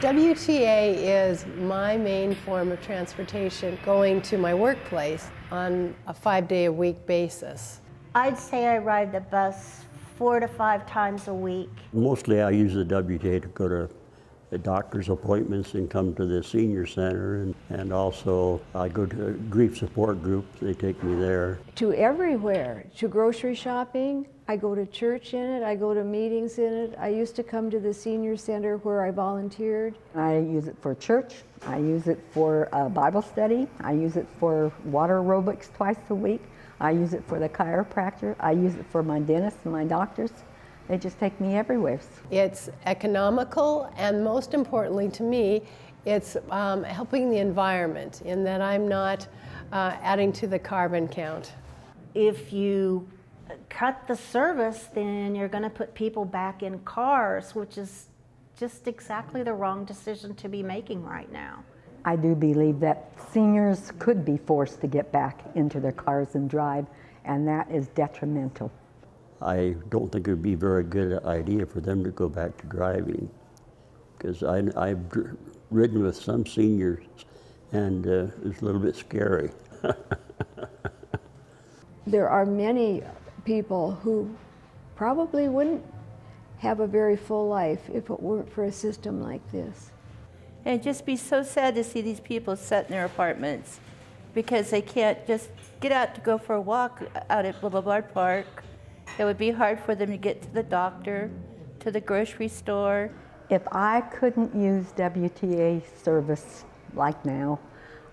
WTA is my main form of transportation going to my workplace on a 5-day-a-week basis. I'd say I ride the bus 4 to 5 times a week. Mostly I use the WTA to go to the doctor's appointments and come to the senior center, and also I go to a grief support group. They take me there. To everywhere, to grocery shopping. I go to church in it, I go to meetings in it. I used to come to the senior center where I volunteered. I use it for church, I use it for Bible study, I use it for water aerobics twice a week, I use it for the chiropractor, I use it for my dentist and my doctors. They just take me everywhere. It's economical, and most importantly to me, it's helping the environment in that I'm not adding to the carbon count. If you cut the service, then you're going to put people back in cars, which is just exactly the wrong decision to be making right now. I do believe that seniors could be forced to get back into their cars and drive, and that is detrimental. I don't think it would be a very good idea for them to go back to driving, because I've ridden with some seniors, and it's a little bit scary. There are many people who probably wouldn't have a very full life if it weren't for a system like this. And it'd just be so sad to see these people sit in their apartments because they can't just get out to go for a walk out at Boulevard Park. It would be hard for them to get to the doctor, to the grocery store. If I couldn't use WTA service like now,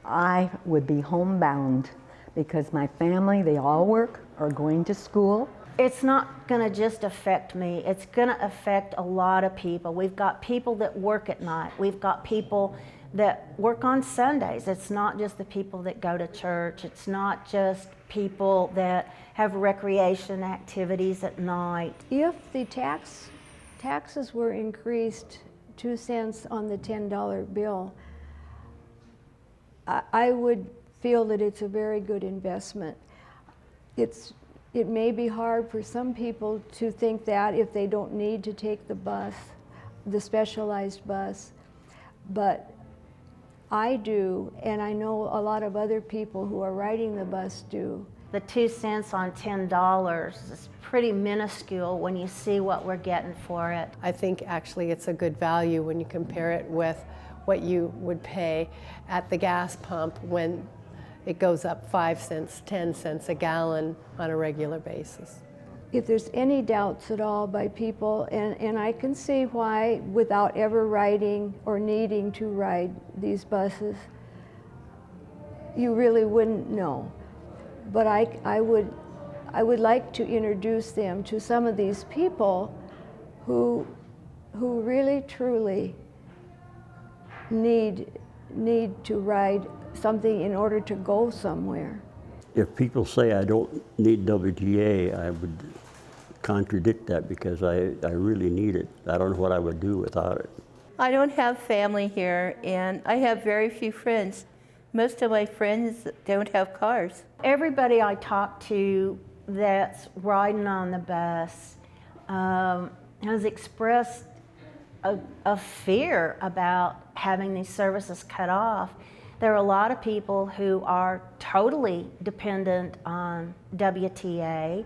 I would be homebound because my family, they all work or going to school. It's not going to just affect me. It's going to affect a lot of people. We've got people that work at night. We've got people that work on Sundays. It's not just the people that go to church. It's not just people that have recreation activities at night. If the taxes were increased 2 cents on the $10 bill, I would feel that it's a very good investment. It may be hard for some people to think that if they don't need to take the bus, the specialized bus, but I do, and I know a lot of other people who are riding the bus do. The 2 cents on $10 is pretty minuscule when you see what we're getting for it. I think actually it's a good value when you compare it with what you would pay at the gas pump when it goes up 5 cents, 10 cents a gallon on a regular basis. If there's any doubts at all by people, and I can see why without ever riding or needing to ride these buses, you really wouldn't know. But I would like to introduce them to some of these people who really truly need to ride something in order to go somewhere. If people say I don't need WTA, I would contradict that because I really need it. I don't know what I would do without it. I don't have family here, and I have very few friends. Most of my friends don't have cars. Everybody I talk to that's riding on the bus has expressed a fear about having these services cut off. There are a lot of people who are totally dependent on WTA,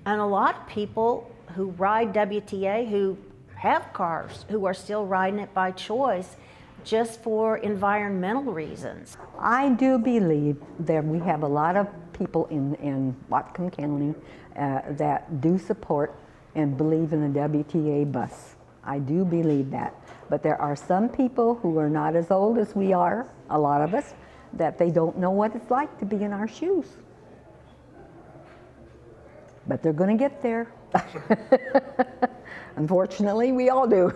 and a lot of people who ride WTA who have cars, who are still riding it by choice, just for environmental reasons. I do believe that we have a lot of people in Whatcom County that do support and believe in the WTA bus. I do believe that. But there are some people who are not as old as we are, a lot of us, that they don't know what it's like to be in our shoes. But they're going to get there. Unfortunately, we all do.